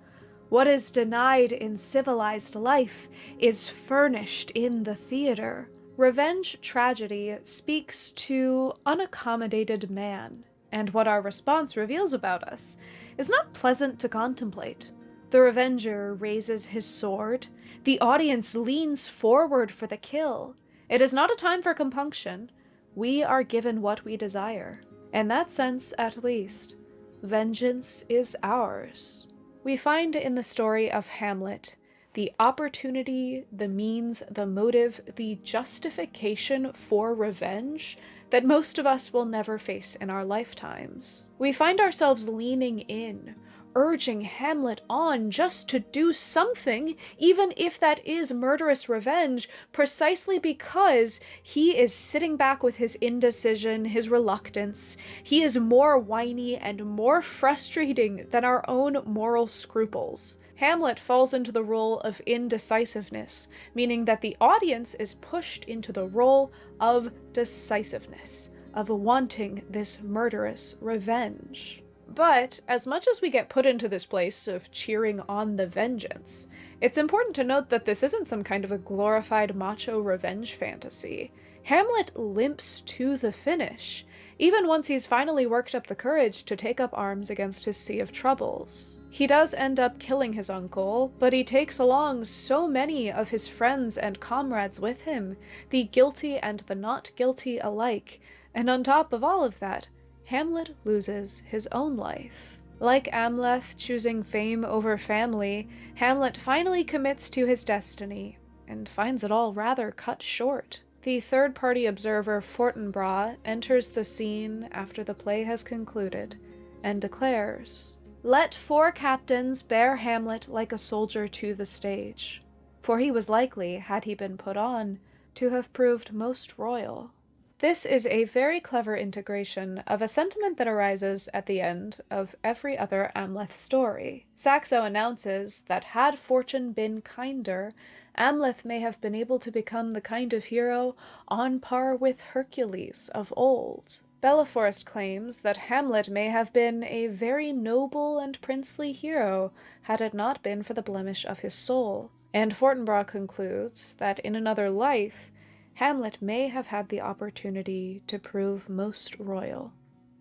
What is denied in civilized life is furnished in the theater. Revenge tragedy speaks to unaccommodated man, and what our response reveals about us is not pleasant to contemplate. The revenger raises his sword. The audience leans forward for the kill. It is not a time for compunction. We are given what we desire. In that sense, at least, vengeance is ours. We find in the story of Hamlet the opportunity, the means, the motive, the justification for revenge that most of us will never face in our lifetimes. We find ourselves leaning in, urging Hamlet on just to do something, even if that is murderous revenge, precisely because he is sitting back with his indecision, his reluctance. He is more whiny and more frustrating than our own moral scruples. Hamlet falls into the role of indecisiveness, meaning that the audience is pushed into the role of decisiveness, of wanting this murderous revenge. But as much as we get put into this place of cheering on the vengeance, it's important to note that this isn't some kind of a glorified macho revenge fantasy. Hamlet limps to the finish, even once he's finally worked up the courage to take up arms against his sea of troubles. He does end up killing his uncle, but he takes along so many of his friends and comrades with him, the guilty and the not guilty alike, and on top of all of that, Hamlet loses his own life. Like Amleth choosing fame over family, Hamlet finally commits to his destiny, and finds it all rather cut short. The third-party observer Fortinbras enters the scene after the play has concluded, and declares, "Let 4 captains bear Hamlet like a soldier to the stage, for he was likely, had he been put on, to have proved most royal." This is a very clever integration of a sentiment that arises at the end of every other Amleth story. Saxo announces that had fortune been kinder, Amleth may have been able to become the kind of hero on par with Hercules of old. Belleforest claims that Hamlet may have been a very noble and princely hero had it not been for the blemish of his soul. And Fortinbras concludes that in another life, Hamlet may have had the opportunity to prove most royal,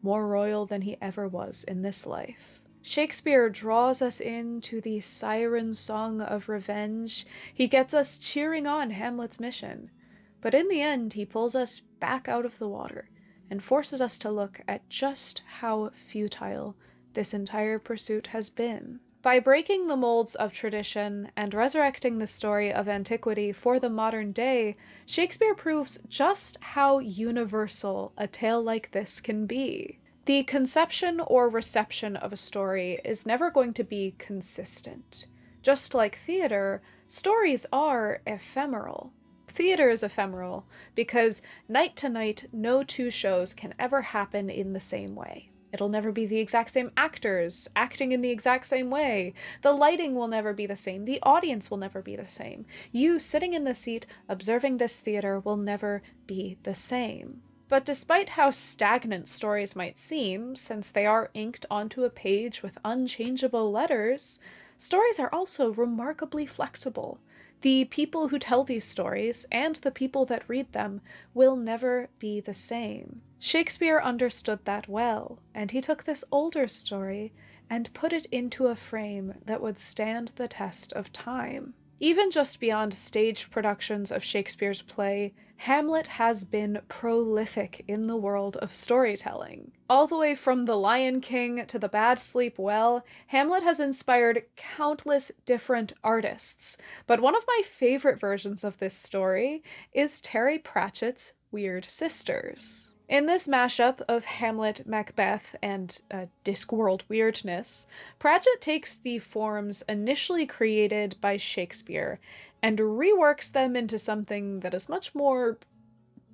more royal than he ever was in this life. Shakespeare draws us into the siren song of revenge. He gets us cheering on Hamlet's mission, but in the end he pulls us back out of the water and forces us to look at just how futile this entire pursuit has been. By breaking the molds of tradition and resurrecting the story of antiquity for the modern day, Shakespeare proves just how universal a tale like this can be. The conception or reception of a story is never going to be consistent. Just like theater, stories are ephemeral. Theater is ephemeral because night to night, no 2 shows can ever happen in the same way. It'll never be the exact same actors acting in the exact same way. The lighting will never be the same. The audience will never be the same. You sitting in the seat observing this theater will never be the same. But despite how stagnant stories might seem, since they are inked onto a page with unchangeable letters, stories are also remarkably flexible. The people who tell these stories and the people that read them will never be the same. Shakespeare understood that well, and he took this older story and put it into a frame that would stand the test of time. Even just beyond stage productions of Shakespeare's play, Hamlet has been prolific in the world of storytelling. All the way from The Lion King to The Bad Sleep Well, Hamlet has inspired countless different artists. But one of my favorite versions of this story is Terry Pratchett's Weird Sisters. In this mashup of Hamlet, Macbeth, and Discworld weirdness, Pratchett takes the forms initially created by Shakespeare and reworks them into something that is much more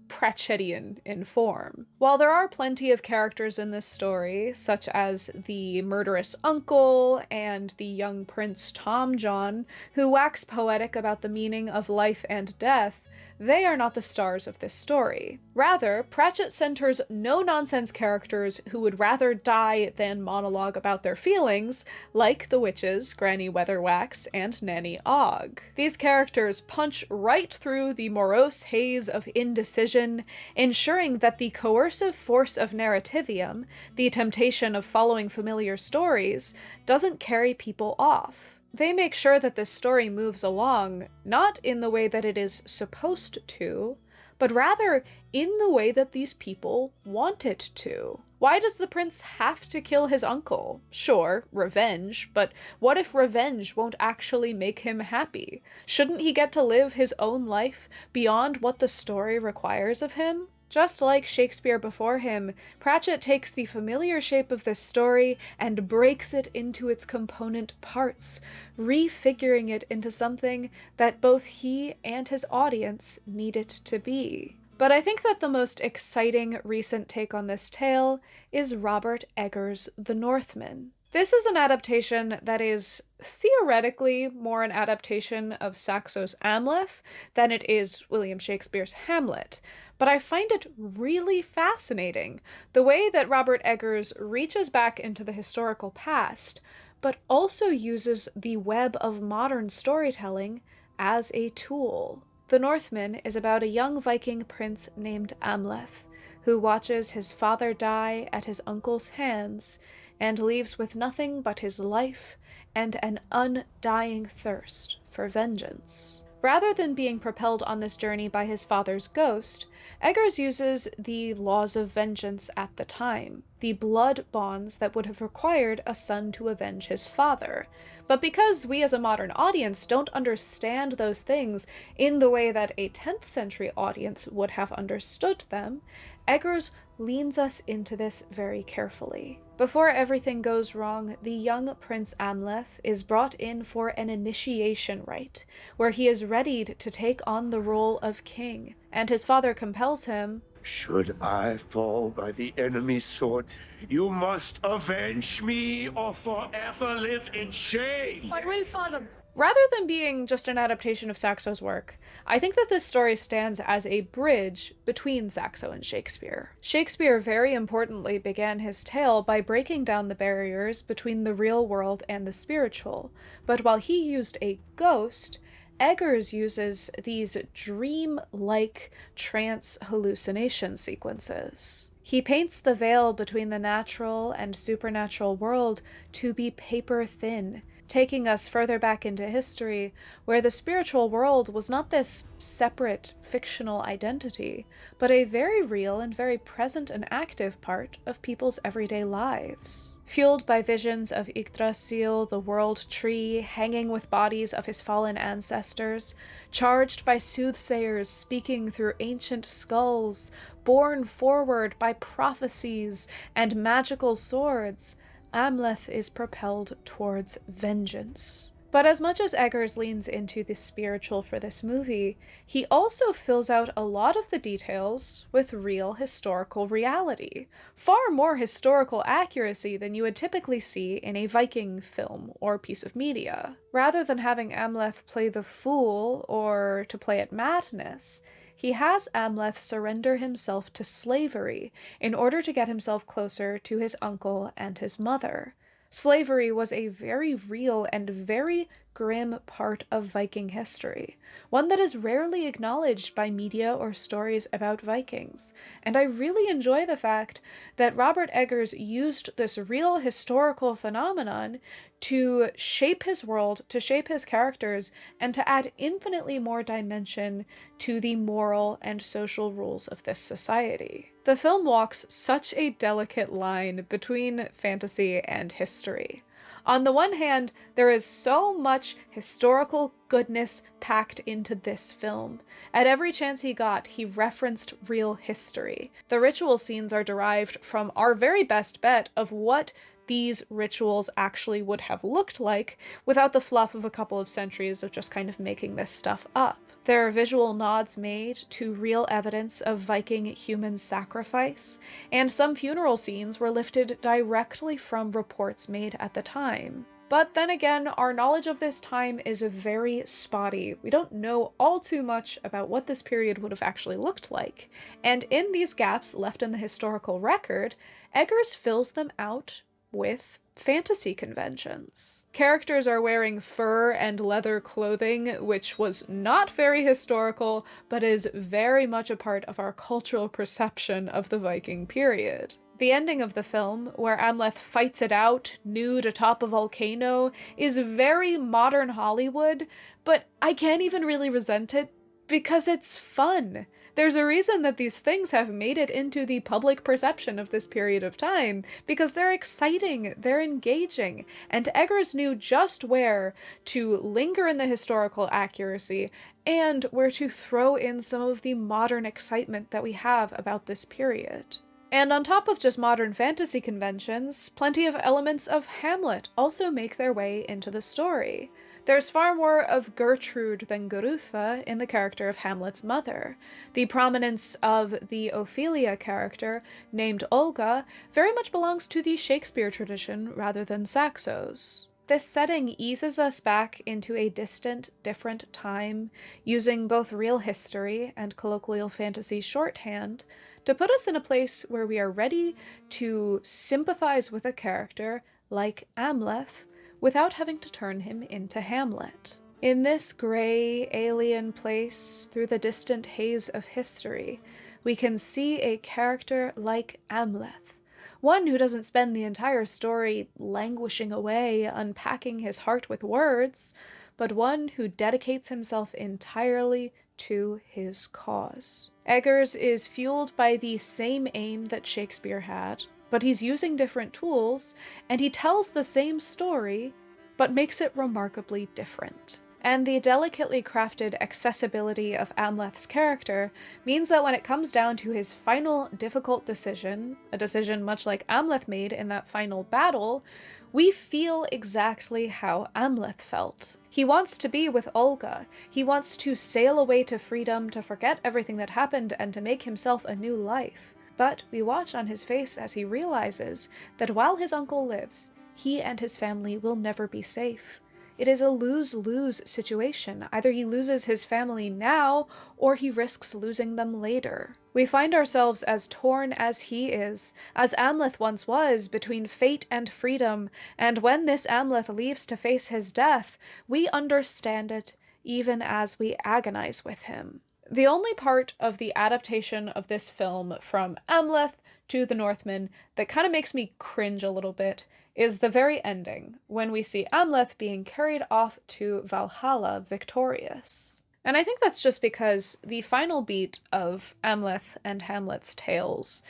Pratchettian in form. While there are plenty of characters in this story, such as the murderous uncle and the young prince Tom John, who wax poetic about the meaning of life and death, they are not the stars of this story. Rather, Pratchett centers no-nonsense characters who would rather die than monologue about their feelings, like the witches Granny Weatherwax and Nanny Ogg. These characters punch right through the morose haze of indecision, ensuring that the coercive force of narrativium, the temptation of following familiar stories, doesn't carry people off. They make sure that this story moves along, not in the way that it is supposed to, but rather in the way that these people want it to. Why does the prince have to kill his uncle? Sure, revenge, but what if revenge won't actually make him happy? Shouldn't he get to live his own life beyond what the story requires of him? Just like Shakespeare before him, Pratchett takes the familiar shape of this story and breaks it into its component parts, refiguring it into something that both he and his audience need it to be. But I think that the most exciting recent take on this tale is Robert Eggers' The Northman. This is an adaptation that is theoretically more an adaptation of Saxo's Amleth than it is William Shakespeare's Hamlet, but I find it really fascinating the way that Robert Eggers reaches back into the historical past, but also uses the web of modern storytelling as a tool. The Northman is about a young Viking prince named Amleth, who watches his father die at his uncle's hands and leaves with nothing but his life and an undying thirst for vengeance. Rather than being propelled on this journey by his father's ghost, Eggers uses the laws of vengeance at the time, the blood bonds that would have required a son to avenge his father. But because we as a modern audience don't understand those things in the way that a 10th century audience would have understood them, Eggers leans us into this very carefully. Before everything goes wrong, the young Prince Amleth is brought in for an initiation rite, where he is readied to take on the role of king, and his father compels him, "Should I fall by the enemy's sword, you must avenge me or forever live in shame." My will, father. Rather than being just an adaptation of Saxo's work, I think that this story stands as a bridge between Saxo and Shakespeare. Shakespeare very importantly began his tale by breaking down the barriers between the real world and the spiritual, but while he used a ghost, Eggers uses these dream-like trance hallucination sequences. He paints the veil between the natural and supernatural world to be paper thin, taking us further back into history, where the spiritual world was not this separate, fictional identity, but a very real and very present and active part of people's everyday lives. Fueled by visions of Yggdrasil, the world tree, hanging with bodies of his fallen ancestors, charged by soothsayers speaking through ancient skulls, borne forward by prophecies and magical swords, Amleth is propelled towards vengeance. But as much as Eggers leans into the spiritual for this movie, he also fills out a lot of the details with real historical reality. Far more historical accuracy than you would typically see in a Viking film or piece of media. Rather than having Amleth play the fool or to play at madness, he has Amleth surrender himself to slavery in order to get himself closer to his uncle and his mother. Slavery was a very real and very grim part of Viking history, one that is rarely acknowledged by media or stories about Vikings. And I really enjoy the fact that Robert Eggers used this real historical phenomenon to shape his world, to shape his characters, and to add infinitely more dimension to the moral and social rules of this society. The film walks such a delicate line between fantasy and history. On the one hand, there is so much historical goodness packed into this film. At every chance he got, he referenced real history. The ritual scenes are derived from our very best bet of what these rituals actually would have looked like without the fluff of a couple of centuries of just kind of making this stuff up. There are visual nods made to real evidence of Viking human sacrifice, and some funeral scenes were lifted directly from reports made at the time. But then again, our knowledge of this time is very spotty. We don't know all too much about what this period would have actually looked like. And in these gaps left in the historical record, Eggers fills them out with fantasy conventions. Characters are wearing fur and leather clothing, which was not very historical, but is very much a part of our cultural perception of the Viking period. The ending of the film, where Amleth fights it out nude atop a volcano, is very modern Hollywood, but I can't even really resent it because it's fun. There's a reason that these things have made it into the public perception of this period of time, because they're exciting, they're engaging, and Eggers knew just where to linger in the historical accuracy and where to throw in some of the modern excitement that we have about this period. And on top of just modern fantasy conventions, plenty of elements of Hamlet also make their way into the story. There's far more of Gertrude than Gerutha in the character of Hamlet's mother. The prominence of the Ophelia character, named Olga, very much belongs to the Shakespeare tradition rather than Saxo's. This setting eases us back into a distant, different time, using both real history and colloquial fantasy shorthand to put us in a place where we are ready to sympathize with a character like Amleth without having to turn him into Hamlet. In this gray, alien place, through the distant haze of history, we can see a character like Amleth, one who doesn't spend the entire story languishing away, unpacking his heart with words, but one who dedicates himself entirely to his cause. Eggers is fueled by the same aim that Shakespeare had, but he's using different tools, and he tells the same story, but makes it remarkably different. And the delicately crafted accessibility of Amleth's character means that when it comes down to his final difficult decision, a decision much like Amleth made in that final battle, we feel exactly how Amleth felt. He wants to be with Olga. He wants to sail away to freedom, to forget everything that happened, and to make himself a new life. But we watch on his face as he realizes that while his uncle lives, he and his family will never be safe. It is a lose-lose situation. Either he loses his family now, or he risks losing them later. We find ourselves as torn as he is, as Amleth once was, between fate and freedom, and when this Amleth leaves to face his death, we understand it even as we agonize with him. The only part of the adaptation of this film from Amleth to the Northman that kind of makes me cringe a little bit is the very ending, when we see Amleth being carried off to Valhalla victorious. And I think that's just because the final beat of Amleth and Hamlet's tales,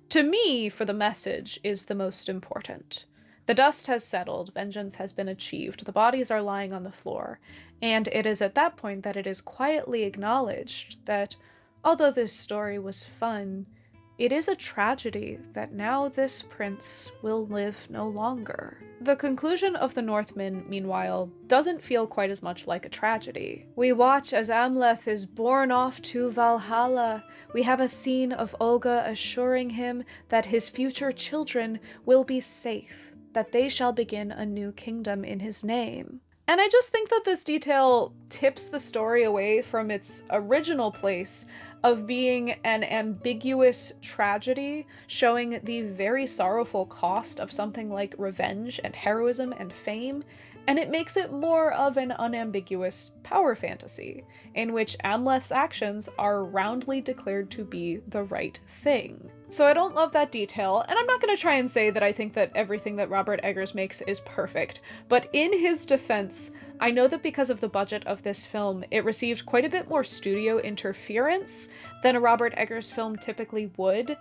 to me, for the message, is the most important. The dust has settled, vengeance has been achieved, the bodies are lying on the floor, and it is at that point that it is quietly acknowledged that, although this story was fun, it is a tragedy that now this prince will live no longer. The conclusion of the Northman, meanwhile, doesn't feel quite as much like a tragedy. We watch as Amleth is borne off to Valhalla. We have a scene of Olga assuring him that his future children will be safe, that they shall begin a new kingdom in his name. And I just think that this detail tips the story away from its original place of being an ambiguous tragedy, showing the very sorrowful cost of something like revenge and heroism and fame, and it makes it more of an unambiguous power fantasy, in which Amleth's actions are roundly declared to be the right thing. So I don't love that detail, and I'm not going to try and say that I think that everything that Robert Eggers makes is perfect, but in his defense, I know that because of the budget of this film, it received quite a bit more studio interference than a Robert Eggers film typically would,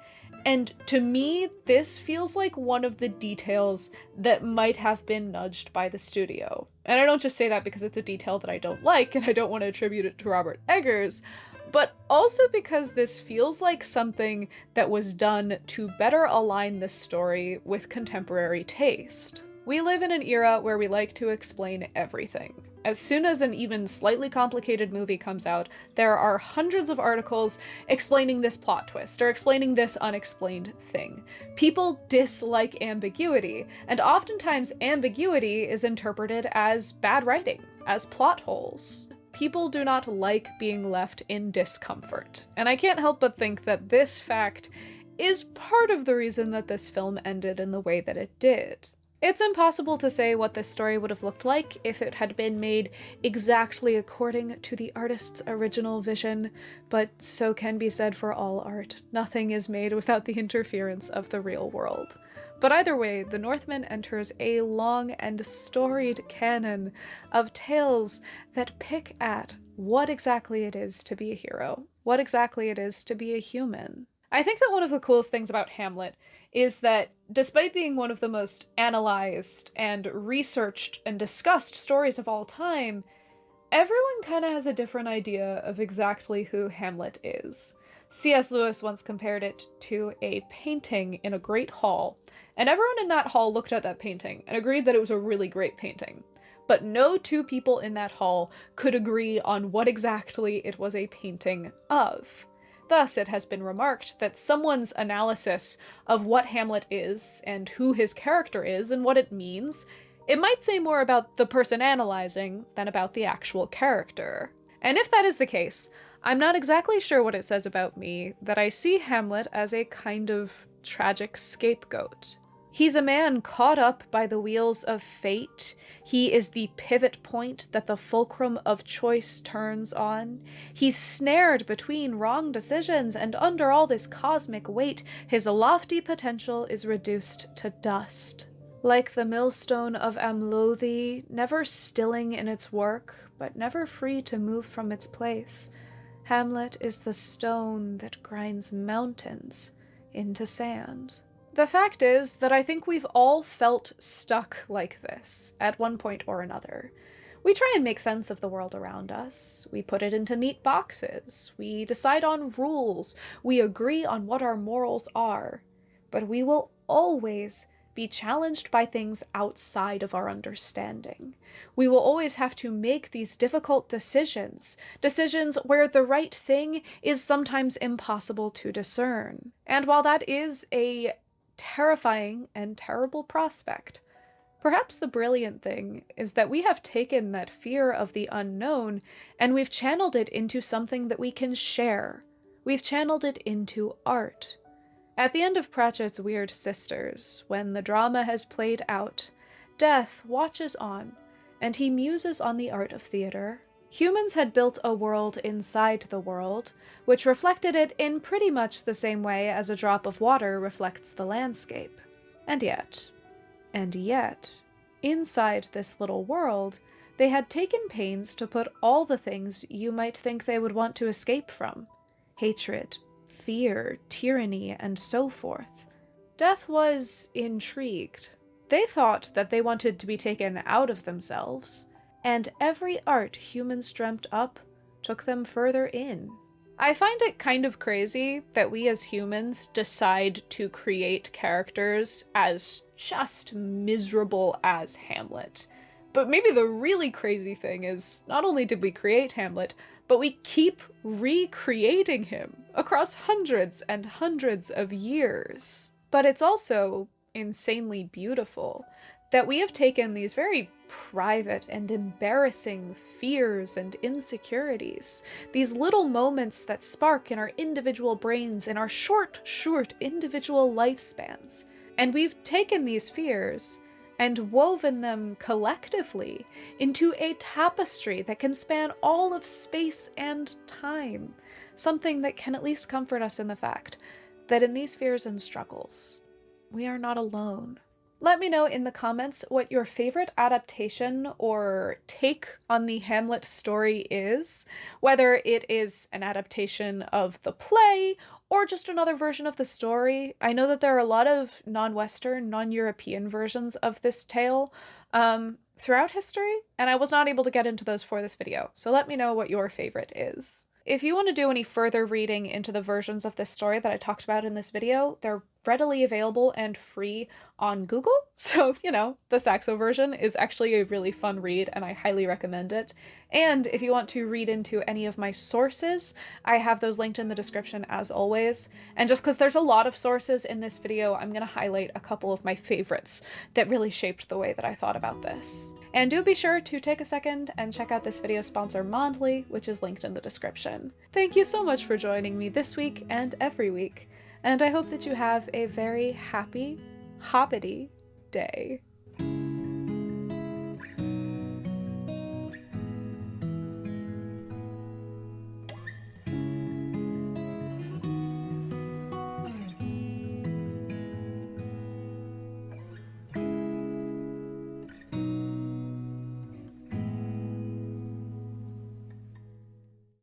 and to me, this feels like one of the details that might have been nudged by the studio. And I don't just say that because it's a detail that I don't like and I don't want to attribute it to Robert Eggers, but also because this feels like something that was done to better align the story with contemporary taste. We live in an era where we like to explain everything. As soon as an even slightly complicated movie comes out, there are hundreds of articles explaining this plot twist or explaining this unexplained thing. People dislike ambiguity, and oftentimes ambiguity is interpreted as bad writing, as plot holes. People do not like being left in discomfort, and I can't help but think that this fact is part of the reason that this film ended in the way that it did. It's impossible to say what this story would have looked like if it had been made exactly according to the artist's original vision, but so can be said for all art. Nothing is made without the interference of the real world. But either way, the Northman enters a long and storied canon of tales that pick at what exactly it is to be a hero, what exactly it is to be a human. I think that one of the coolest things about Hamlet is that despite being one of the most analyzed and researched and discussed stories of all time, everyone kind of has a different idea of exactly who Hamlet is. C.S. Lewis once compared it to a painting in a great hall, and everyone in that hall looked at that painting and agreed that it was a really great painting. But no two people in that hall could agree on what exactly it was a painting of. Thus, it has been remarked that someone's analysis of what Hamlet is and who his character is and what it means, it might say more about the person analyzing than about the actual character. And if that is the case, I'm not exactly sure what it says about me that I see Hamlet as a kind of tragic scapegoat. He's a man caught up by the wheels of fate. He is the pivot point that the fulcrum of choice turns on. He's snared between wrong decisions, and under all this cosmic weight, his lofty potential is reduced to dust. Like the millstone of Amleth, never stilling in its work, but never free to move from its place, Hamlet is the stone that grinds mountains into sand. The fact is that I think we've all felt stuck like this at one point or another. We try and make sense of the world around us. We put it into neat boxes. We decide on rules. We agree on what our morals are. But we will always be challenged by things outside of our understanding. We will always have to make these difficult decisions where the right thing is sometimes impossible to discern. And while that is a terrifying and terrible prospect, perhaps the brilliant thing is that we have taken that fear of the unknown and we've channeled it into something that we can share. We've channeled it into art. At the end of Pratchett's Weird Sisters, when the drama has played out, Death watches on, and he muses on the art of theater. Humans had built a world inside the world, which reflected it in pretty much the same way as a drop of water reflects the landscape. And yet, inside this little world, they had taken pains to put all the things you might think they would want to escape from. Hatred, fear, tyranny, and so forth. Death was intrigued. They thought that they wanted to be taken out of themselves, and every art humans dreamt up took them further in. I find it kind of crazy that we as humans decide to create characters as just miserable as Hamlet. But maybe the really crazy thing is, not only did we create Hamlet, but we keep recreating him across hundreds and hundreds of years. But it's also insanely beautiful that we have taken these very private and embarrassing fears and insecurities, these little moments that spark in our individual brains in our short individual lifespans, and we've taken these fears and woven them collectively into a tapestry that can span all of space and time. Something that can at least comfort us in the fact that in these fears and struggles, we are not alone. Let me know in the comments what your favorite adaptation or take on the Hamlet story is, whether it is an adaptation of the play or just another version of the story. I know that there are a lot of non-Western, non-European versions of this tale throughout history, and I was not able to get into those for this video, so let me know what your favorite is. If you want to do any further reading into the versions of this story that I talked about in this video, they're readily available and free on Google. So, you know, the Saxo version is actually a really fun read and I highly recommend it. And if you want to read into any of my sources, I have those linked in the description as always. And just because there's a lot of sources in this video, I'm going to highlight a couple of my favorites that really shaped the way that I thought about this. And do be sure to take a second and check out this video's sponsor, Mondly, which is linked in the description. Thank you so much for joining me this week and every week, and I hope that you have a very happy, hobbity day.